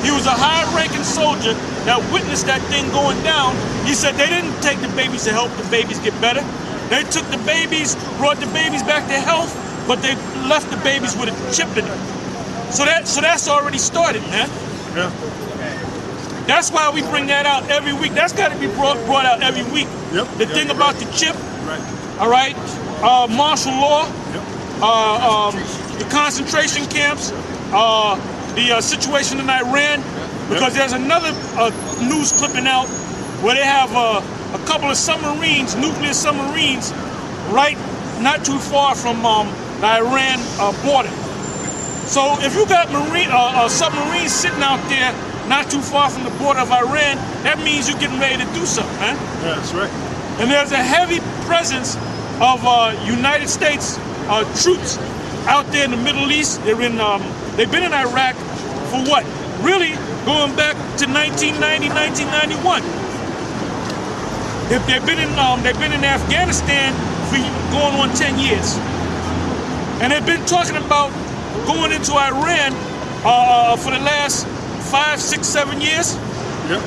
He was a high-ranking soldier that witnessed that thing going down. He said they didn't take the babies to help the babies get better. They took the babies, brought the babies back to health, but they left the babies with a chip in them. So that's already started, man. Yeah. That's why we bring that out every week. That's got to be brought out every week. Yep. The thing about the chip, right. All right, martial law, Yep. the concentration camps, the situation in Iran, because there's another news clipping out where they have a couple of submarines, nuclear submarines, right not too far from the Iran border. So if you got submarines sitting out there not too far from the border of Iran, that means you're getting ready to do something, man. Yeah, that's right. And there's a heavy presence of United States troops out there in the Middle East. They've been in Iraq for what? Really going back to 1990, 1991. They've been in Afghanistan for going on 10 years. And they've been talking about going into Iran for the last 5, 6, 7 years. Yep.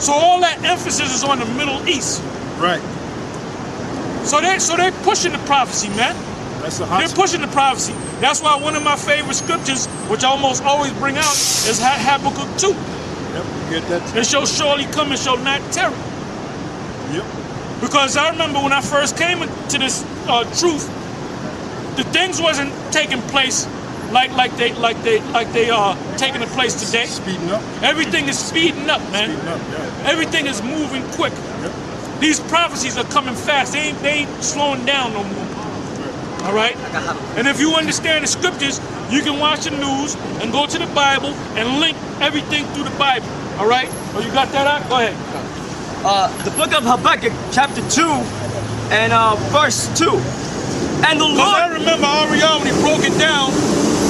So all that emphasis is on the Middle East. Right. So they're pushing the prophecy, man. That's a hot They're pushing the prophecy. That's why one of my favorite scriptures, which I almost always bring out, is Habakkuk 2. Yep, you get that. It shall surely come and shall not tarry. Yep. Because I remember when I first came into this truth, the things wasn't taking place like they taking place today. Speeding up. Everything is speeding up, man. Speeding up, yeah. Everything is moving quick. Yep. These prophecies are coming fast. They ain't slowing down no more. All right? And if you understand the scriptures, you can watch the news and go to the Bible and link everything through the Bible. All right? Oh, you got that out? Go ahead. The book of Habakkuk, chapter 2 and verse 2. And the Lord... Because I remember Ariel, when he broke it down,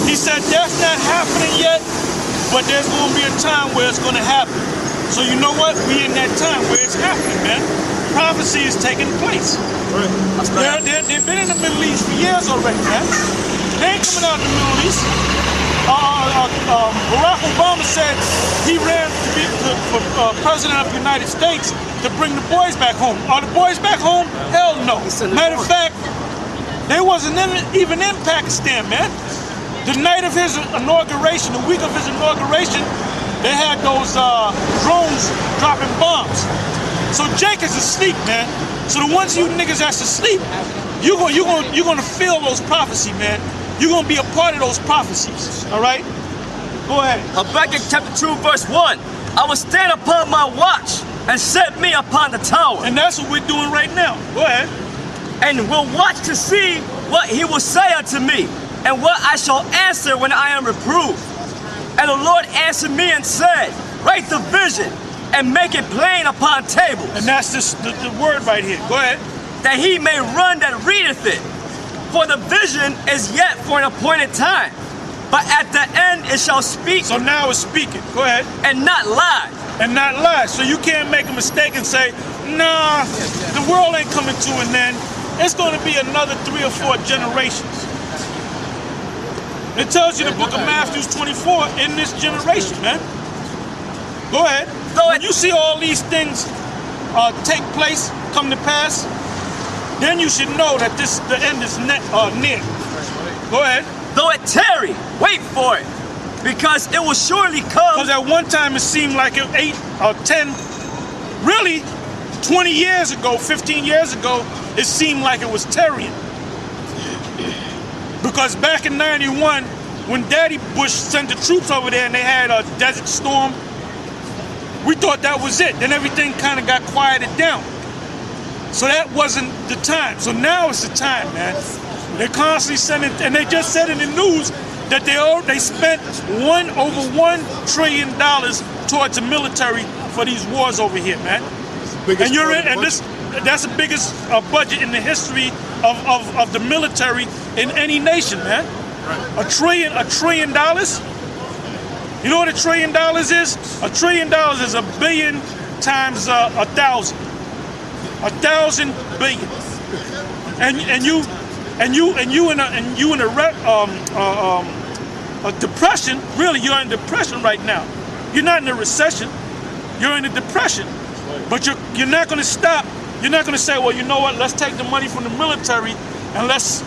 he said, that's not happening yet, but there's going to be a time where it's going to happen. So you know what? We in that time where it's happening, man. Prophecy is taking place. Right. They've been in the Middle East for years already, man. They ain't coming out of the Middle East. Barack Obama said he ran to be for president of the United States to bring the boys back home. Are the boys back home? Hell no. Matter of fact, they wasn't even in Pakistan, man. The night of his inauguration, the week of his inauguration, they had those drones dropping bombs. So Jake is asleep, man. So the ones of you niggas that's asleep, you're gonna feel those prophecies, man. You're gonna be a part of those prophecies. All right? Go ahead. Habakkuk chapter 2, verse 1. I will stand upon my watch and set me upon the tower. And that's what we're doing right now. Go ahead. And will watch to see what he will say unto me, and what I shall answer when I am reproved. And the Lord answered me and said, write the vision and make it plain upon tables. And that's the word right here. Go ahead. That he may run that readeth it. For the vision is yet for an appointed time, but at the end it shall speak. So now it's speaking. Go ahead. And not lie. And not lie. So you can't make a mistake and say, nah, the world ain't coming to an end. It's going to be another 3 or 4 generations. It tells you the book of Matthew 24 in this generation, man. Go ahead. When you see all these things take place, come to pass, then you should know that the end is near. Go ahead. Though it tarry, wait for it, because it will surely come. Because at one time it seemed like 8 or 10, really 20 years ago, 15 years ago, it seemed like it was tarrying. Because back in 91, when Daddy Bush sent the troops over there and they had a desert storm, we thought that was it. Then everything kind of got quieted down. So that wasn't the time. So now it's the time, man. They're constantly sending, and they just said in the news that they spent over $1 trillion towards the military for these wars over here, man. And you're in, and that's the biggest budget in the history of the military in any nation, man. Right. $1 trillion. You know what $1 trillion is? $1 trillion is 1 billion times 1,000. 1,000 billion. And you in a depression. Really, you're in depression right now. You're not in a recession. You're in a depression. But you're not going to stop. You're not going to say, well, you know what? Let's take the money from the military and let's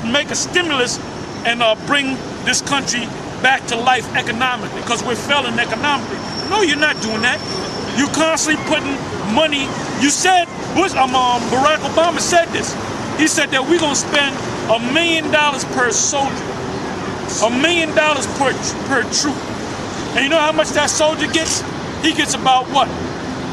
make a stimulus and bring this country back to life economically because we're failing economically. No, you're not doing that. You're constantly putting money. You said, Barack Obama said this. He said that we're going to spend $1 million per soldier, $1 million per troop. And you know how much that soldier gets? He gets about what?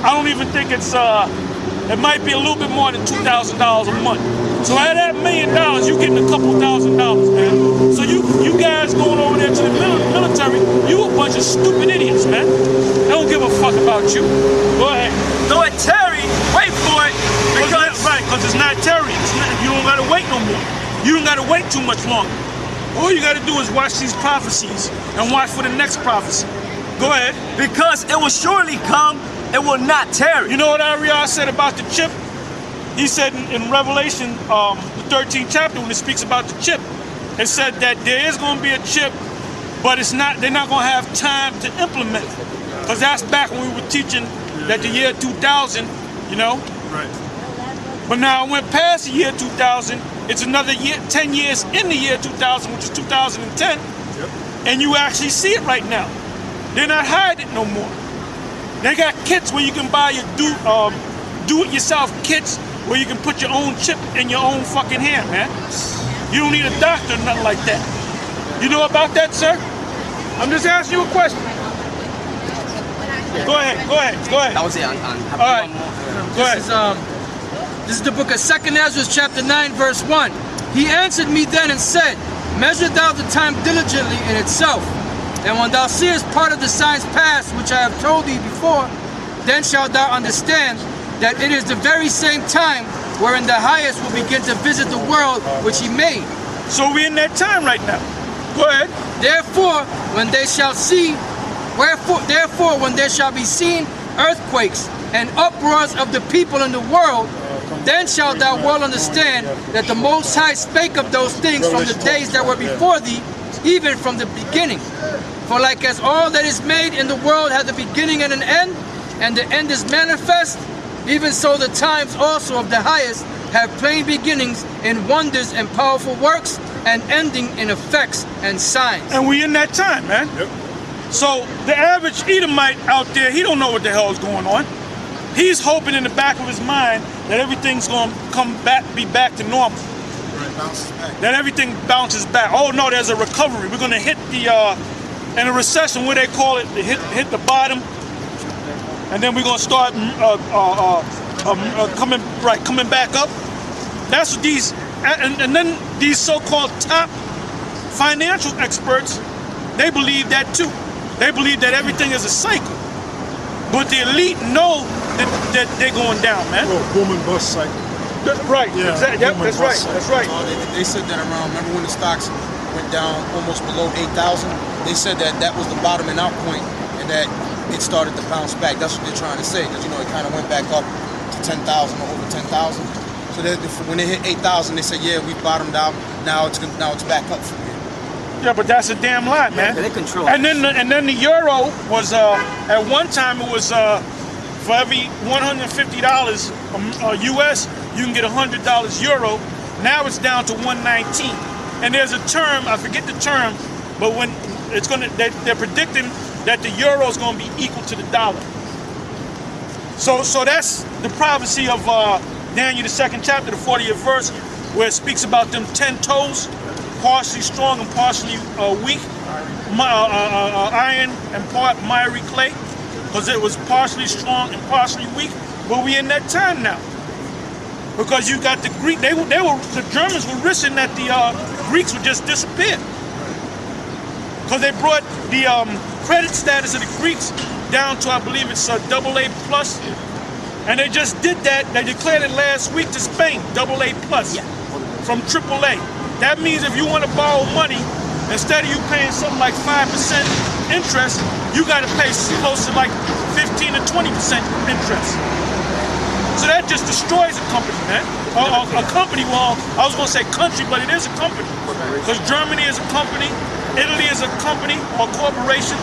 I don't even think it's, it might be a little bit more than $2,000 a month. So out of that $1 million, you're getting a couple $1,000, man. So you guys going over there to the military, you a bunch of stupid idiots, man. They don't give a fuck about you. Go ahead. No, Terry, wait for it. Because it's not Terry. You don't gotta wait no more. You don't gotta wait too much longer. All you gotta do is watch these prophecies and watch for the next prophecy. Go ahead. Because it will surely come, it will not tarry. You know what Ariel said about the chip? He said in Revelation, the 13th chapter, when it speaks about the chip, it said that there is going to be a chip, but they're not going to have time to implement it. Because that's back when we were teaching that the year 2000, you know? Right. But now it went past the year 2000. It's another year, 10 years in the year 2000, which is 2010. Yep. And you actually see it right now. They're not hiding it no more. They got kits where you can buy your do-it-yourself kits where you can put your own chip in your own fucking hand, man. You don't need a doctor or nothing like that. You know about that, sir? I'm just asking you a question. Go ahead. That was it. All right. Go ahead. This is the book of 2nd Ezra, chapter 9, verse 1. He answered me then and said, measure thou the time diligently in itself. And when thou seest part of the signs past, which I have told thee before, then shalt thou understand that it is the very same time wherein the highest will begin to visit the world which he made. So we're in that time right now. Go ahead. Therefore, when there shall be seen earthquakes and uproars of the people in the world, then shalt thou well understand that the Most High spake of those things from the days that were before thee, even from the beginning. For like as all that is made in the world hath a beginning and an end, and the end is manifest, even so the times also of the highest have plain beginnings in wonders and powerful works, and ending in effects and signs. And we in that time, man. Yep. So the average Edomite out there, he don't know what the hell is going on. He's hoping in the back of his mind that everything's going to be back to normal. That everything bounces back. Oh no, there's a recovery. We're going to hit the in a recession, where they call it, hit the bottom, and then we're going to start coming back up. That's what these, and then these so-called top financial experts, they believe that too. They believe that everything is a cycle. But the elite know that they're going down, man. Oh, boom and bust cycle. Right, Yeah, exactly. Yep, that's right, that's right. They said that around, remember when the stocks went down almost below 8,000? They said that that was the bottoming out point and that it started to bounce back. That's what they're trying to say, because, you know, it kind of went back up to 10,000 or over 10,000. So when they hit 8,000, they said, yeah, we bottomed out. Now it's back up from here. Yeah, but that's a damn lie, man. They control. And then the euro was at one time it was for every $150 US, you can get $100 euro. Now it's down to 119. And there's a term, I forget the term, but when it's gonna, they're predicting that the euro is going to be equal to the dollar. So that's the prophecy of Daniel, the 2nd chapter, the 40th verse, where it speaks about them 10 toes, partially strong and partially weak, iron and part miry clay, because it was partially strong and partially weak. But we in that time now, because you got the Greek. The Germans were wishing that the Greeks would just disappear, because they brought the credit status of the Greeks down to, I believe it's AA plus, and they just did that. They declared it last week to Spain, AA plus, from AAA. That means if you want to borrow money, instead of you paying something like 5% interest, you got to pay close to like 15 to 20% interest. So that just destroys a company, man. A company, well, I was going to say country, but it is a company. Because Germany is a company, Italy is a company or corporation,